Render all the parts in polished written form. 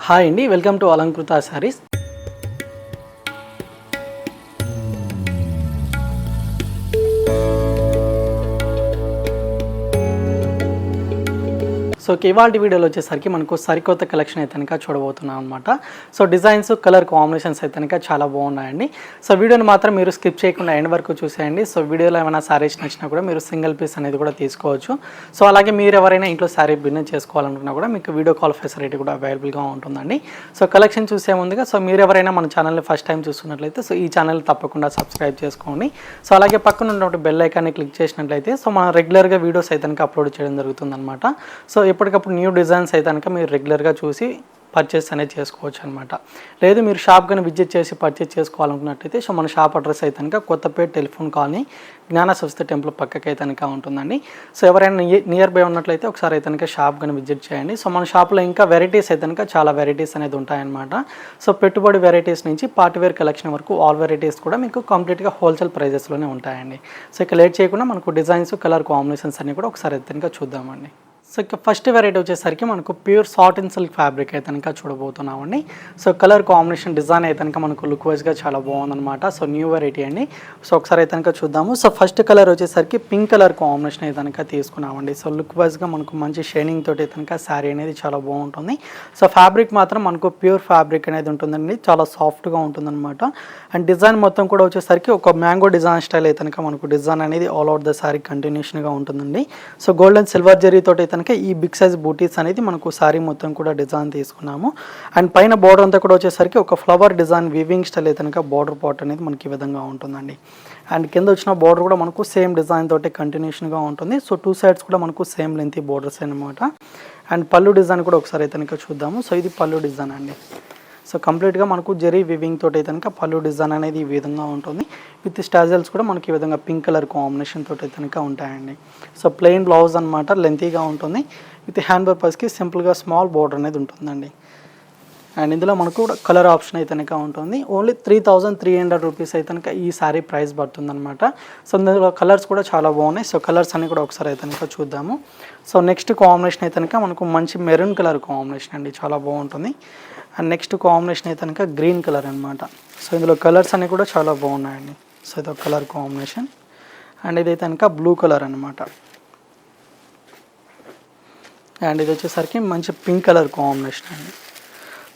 Hi అండి, welcome to Alankrita saris. So ఇవాళ వీడియోలో వచ్చేసరికి మనకు సరికొత్త కలెక్షన్ అయితే కనుక చూడబోతున్నాం అనమాట. సో డిజైన్స్, కలర్ కాంబినేషన్స్ అయితే కనుక చాలా బాగున్నాయండి. సో వీడియోని మాత్రం మీరు స్కిప్ చేయకుండా ఎండ్ వరకు చూసేయండి. సో వీడియోలో ఏమైనా శారీస్ నచ్చినా కూడా మీరు సింగిల్ పీస్ అనేది కూడా తీసుకోవచ్చు. సో అలాగే మీరు ఎవరైనా ఇంట్లో శారీ బిజినెస్ చేసుకోవాలనుకున్నా కూడా మీకు వీడియో కాల్ ఫెసిలిటీ కూడా అవైలబుల్గా ఉంటుందండి. సో కలెక్షన్ చూసే ముందుగా సో మీరు ఎవరైనా మన ఛానల్ని ఫస్ట్ టైం చూస్తున్నట్లయితే సో ఈ ఛానల్ తప్పకుండా సబ్స్క్రైబ్ చేసుకోండి. సో అలాగే పక్కన ఉన్నటువంటి బెల్ ఐకాన్ని క్లిక్ చేసినట్లయితే సో మనం రెగ్యులర్గా వీడియోస్ అయితే కనుక అప్లోడ్ చేయడం జరుగుతుందన్నమాట. సో ఎప్పటికప్పుడు న్యూ డిజైన్స్ అయితే కనుక మీరు రెగ్యులర్గా చూసి పర్చేస్ అనేది చేసుకోవచ్చు అనమాట. లేదు మీరు షాప్ కానీ విజిట్ చేసి పర్చేస్ చేసుకోవాలనుకున్నట్టయితే సో మన షాప్ అడ్రస్ అయితే కనుక కొత్తపేట టెలిఫోన్ కాలనీ జ్ఞాన సరస్వతి టెంపుల్ పక్కకి అయితే కనుక ఉంటుందండి. సో ఎవరైనా నియర్ బై ఉన్నట్లయితే ఒకసారి అయితే కనుక షాప్ కానీ విజిట్ చేయండి. సో మన షాప్లో ఇంకా వెరైటీస్ అయితే కనుక చాలా వెరైటీస్ అనేది ఉంటాయన్నమాట. సో పెట్టుబడి వెరైటీస్ నుంచి పార్టీవేర్ కలెక్షన్ వరకు ఆల్ వెరైటీస్ కూడా మీకు కంప్లీట్గా హోల్సేల్ ప్రైజెస్లోనే ఉంటాయండి. సో ఇక లేట్ చేయకుండా మనకు డిజైన్స్, కలర్ కాంబినేషన్స్ అన్నీ కూడా ఒకసారి అయితే కనుక చూద్దామండి. సో ఇక ఫస్ట్ వెరైటీ వచ్చేసరికి మనకు ప్యూర్ సాటిన్ సిల్క్ ఫ్యాబ్రిక్ అయితే కనుక చూడబోతున్నామండి. సో కలర్ కాంబినేషన్, డిజైన్ అయితే కనుక మనకు లుక్ వైజ్గా చాలా బాగుందన్నమాట. సో న్యూ వెరైటీ అండి. సో ఒకసారి అయితే కనుక చూద్దాము. సో ఫస్ట్ కలర్ వచ్చేసరికి పింక్ కలర్ కాంబినేషన్ అయితే కనుక తీసుకున్నామండి. సో లుక్ వైజ్గా మనకు మంచి షైనింగ్ తోటి అయితే కనుక శారీ అనేది చాలా బాగుంటుంది. సో ఫ్యాబ్రిక్ మాత్రం మనకు ప్యూర్ ఫ్యాబ్రిక్ అనేది ఉంటుందండి, చాలా సాఫ్ట్గా ఉంటుందన్నమాట. అండ్ డిజైన్ మొత్తం కూడా వచ్చేసరికి ఒక మ్యాంగో డిజైన్ స్టైల్ అయితే కనుక మనకు డిజైన్ అనేది ఆల్ ఓవర్ ద శారీ కంటిన్యూషన్గా ఉంటుందండి. So gold and silver zari తోటి అయితే ఈ బిగ్ సైజ్ బూటీస్ అనేది మనకు సారీ మొత్తం కూడా డిజైన్ తీసుకున్నాము. అండ్ పైన బార్డర్ అంతా కూడా వచ్చేసరికి ఒక ఫ్లవర్ డిజైన్ వీవింగ్ స్టైల్ అయితే కనుక బార్డర్ పార్ట్ అనేది మనకి ఈ విధంగా ఉంటుందండి. అండ్ కింద వచ్చిన బార్డర్ కూడా మనకు సేమ్ డిజైన్ తోటి కంటిన్యూషన్గా ఉంటుంది. సో టూ సైడ్స్ కూడా మనకు సేమ్ లెంత్ బోర్డర్స్ అనమాట. అండ్ పళ్ళు డిజైన్ కూడా ఒకసారి అయితే కనుక చూద్దాము. సో ఇది పళ్ళు డిజైన్ అండి. సో కంప్లీట్గా మనకు జరీ వివింగ్ తోటి అయితే కనుక పళ్ళు డిజైన్ అనేది ఈ విధంగా ఉంటుంది. విత్ స్టాజల్స్ కూడా మనకి ఈ విధంగా పింక్ కలర్ కాంబినేషన్ తోటి అయితే కనుక ఉంటాయండి. సో ప్లెయిన్ బ్లౌజ్ అనమాట, లెంతీగా ఉంటుంది. విత్ హ్యాండ్ పర్పస్కి సింపుల్గా స్మాల్ బోర్డర్ అనేది ఉంటుందండి. అండ్ ఇందులో మనకు కలర్ ఆప్షన్ అయితే కనుక ఉంటుంది. ఓన్లీ 3300 రూపీస్ అయితే కనుక ఈ శారీ ప్రైస్ పడుతుందన్నమాట. సో ఇందులో కలర్స్ కూడా చాలా బాగున్నాయి. సో కలర్స్ అన్ని కూడా ఒకసారి అయితే కనుక చూద్దాము. సో నెక్స్ట్ కాంబినేషన్ అయితే కనుక మనకు మంచి మెరూన్ కలర్ కాంబినేషన్ అండి, చాలా బాగుంటుంది. అండ్ నెక్స్ట్ కాంబినేషన్ అయితే కనుక గ్రీన్ కలర్ అనమాట. సో ఇందులో కలర్స్ అన్నీ కూడా చాలా బాగున్నాయండి. సో ఇది ఒక కలర్ కాంబినేషన్. అండ్ ఇదైతే కనుక బ్లూ కలర్ అనమాట. అండ్ ఇది వచ్చేసరికి మంచి పింక్ కలర్ కాంబినేషన్ అండి.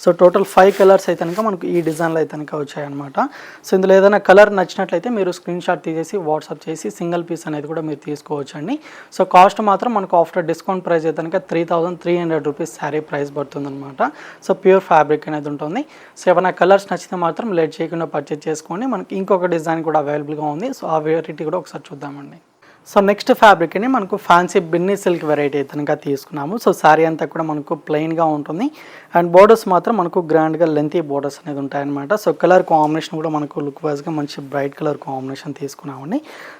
సో టోటల్ 5 కలర్స్ అయితే కనుక మనకు ఈ డిజైన్లో అయితే కనుక వచ్చాయన్నమాట. సో ఇందులో ఏదైనా కలర్ నచ్చినట్లయితే మీరు స్క్రీన్ షాట్ తీసేసి వాట్సాప్ చేసి సింగిల్ పీస్ అనేది కూడా మీరు తీసుకోవచ్చు అండి. సో కాస్ట్ మాత్రం మనకు ఆఫ్టర్ డిస్కౌంట్ ప్రైస్ అయితే కనుక 3300 రూపీస్ శారీ ప్రైస్ పడుతుందన్నమాట. సో ప్యూర్ ఫ్యాబ్రిక్ అనేది ఉంటుంది. సో ఏమైనా కలర్స్ నచ్చితే మాత్రం లేట్ చేయకుండా పర్చేజ్ చేసుకోండి. మనకి ఇంకొక డిజైన్ కూడా అవైలబుల్గా ఉంది. సో ఆ వెరైటీ కూడా ఒకసారి చూద్దామండి. సో నెక్స్ట్ ఫ్యాబ్రిక్ అని మనకు ఫ్యాన్సీ బిన్నీ సిల్క్ వెరైటీ అయితే కనుక తీసుకున్నాము. సో శారీ అంతా కూడా మనకు ప్లెయిన్గా ఉంటుంది. అండ్ బోర్డర్స్ మాత్రం మనకు గ్రాండ్గా లెంతీ బోర్డర్స్ అనేది ఉంటాయన్నమాట. సో కలర్ కాంబినేషన్ కూడా మనకు లుక్ వైజ్గా మంచి బ్రైట్ కలర్ కాంబినేషన్ తీసుకున్నామండి.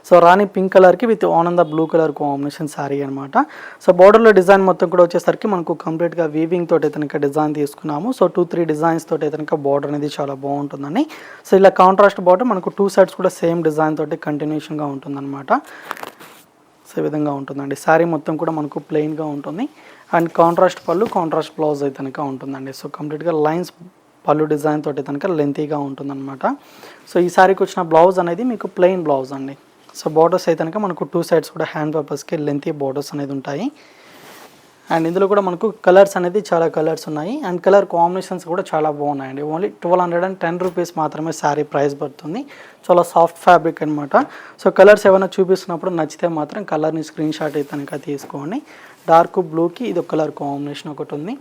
సో రాణి పింక్ కలర్కి విత్ ఆనంద బ్లూ కలర్ కాంబినేషన్ శారీ అనమాట. సో బోర్డర్లో డిజైన్ మొత్తం కూడా వచ్చేసరికి మనకు కంప్లీట్గా వీవింగ్ తోటి అయితే కనుక డిజైన్ తీసుకున్నాము. సో 2-3 డిజైన్స్ తోటి అయితే కనుక బోర్డర్ అనేది చాలా బాగుంటుందండి. సో ఇలా కాంట్రాస్ట్ బోర్డర్ మనకు 2 సైడ్స్ కూడా సేమ్ డిజైన్ తోటి కంటిన్యూషన్గా ఉంటుందన్నమాట. సో ఈ విధంగా ఉంటుందండి. శారీ మొత్తం కూడా మనకు ప్లెయిన్గా ఉంటుంది. అండ్ కాంట్రాస్ట్ పళ్ళు, కాంట్రాస్ట్ బ్లౌజ్ అయితే కనుక ఉంటుందండి. సో కంప్లీట్గా లైన్స్ పళ్ళు డిజైన్ తోటి కనుక లెంతీగా ఉంటుందన్నమాట. సో ఈ శారీకి వచ్చిన బ్లౌజ్ అనేది మీకు ప్లెయిన్ బ్లౌజ్ అండి. సో బార్డర్స్ అయితే కనుక మనకు 2 సైడ్స్ కూడా హ్యాండ్ పర్పస్కి లెంతీ బార్డర్స్ అనేది ఉంటాయి. అండ్ ఇందులో కూడా మనకు కలర్స్ అనేది చాలా కలర్స్ ఉన్నాయి. అండ్ కలర్ కాంబినేషన్స్ కూడా చాలా బాగున్నాయండి. ఓన్లీ 1210 రూపీస్ మాత్రమే శారీ ప్రైస్ పడుతుంది. చాలా సాఫ్ట్ ఫ్యాబ్రిక్ అనమాట. సో కలర్స్ ఏమైనా చూపిస్తున్నప్పుడు నచ్చితే మాత్రం కలర్ని స్క్రీన్ షాట్ అయితే కనుక తీసుకోండి. డార్క్ బ్లూకి ఇది ఒక కలర్ కాంబినేషన్ ఒకటి ఉంది.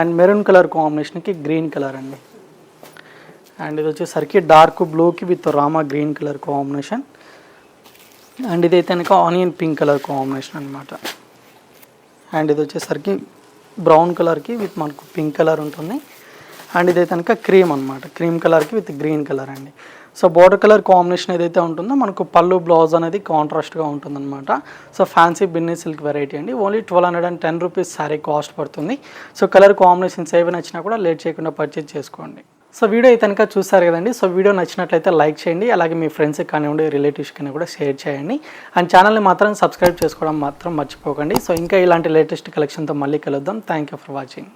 అండ్ మెరూన్ కలర్ కాంబినేషన్కి గ్రీన్ కలర్ అండి. అండ్ ఇది వచ్చేసరికి డార్క్ బ్లూకి with Rama green colour combination. And ఇదైతే కనుక ఆనియన్ పింక్ కలర్ కాంబినేషన్ అనమాట. అండ్ ఇది వచ్చేసరికి బ్రౌన్ కలర్కి విత్ మనకు పింక్ కలర్ ఉంటుంది. అండ్ ఇదైతే కనుక క్రీమ్ అనమాట, క్రీమ్ కలర్కి విత్ గ్రీన్ కలర్ అండి. సో బోర్డర్ కలర్ కాంబినేషన్ ఏదైతే ఉంటుందో మనకు పళ్ళు బ్లౌజ్ అనేది కాంట్రాస్ట్గా ఉంటుందన్నమాట. So fancy Binny silk variety అండి. ఓన్లీ 1210 రూపీస్ శారీ కాస్ట్ పడుతుంది. సో కలర్ కాంబినేషన్స్ ఏవి నచ్చినా కూడా లేట్ చేయకుండా పర్చేజ్ చేసుకోండి. సో వీడియో అయితే కనుక చూస్తారు కదండి. సో వీడియో నచ్చినట్లయితే లైక్ చేయండి. అలాగే మీ ఫ్రెండ్స్కి కానివ్వండి, రిలేటివ్స్కి కూడా షేర్ చేయండి. అండ్ ఛానల్ని మాత్రం సబ్స్క్రైబ్ చేసుకోవడం మాత్రం మర్చిపోకండి. సో ఇంకా ఇలాంటి లేటెస్ట్ కలెక్షన్తో మళ్ళీ కలుద్దాం. Thank you for watching.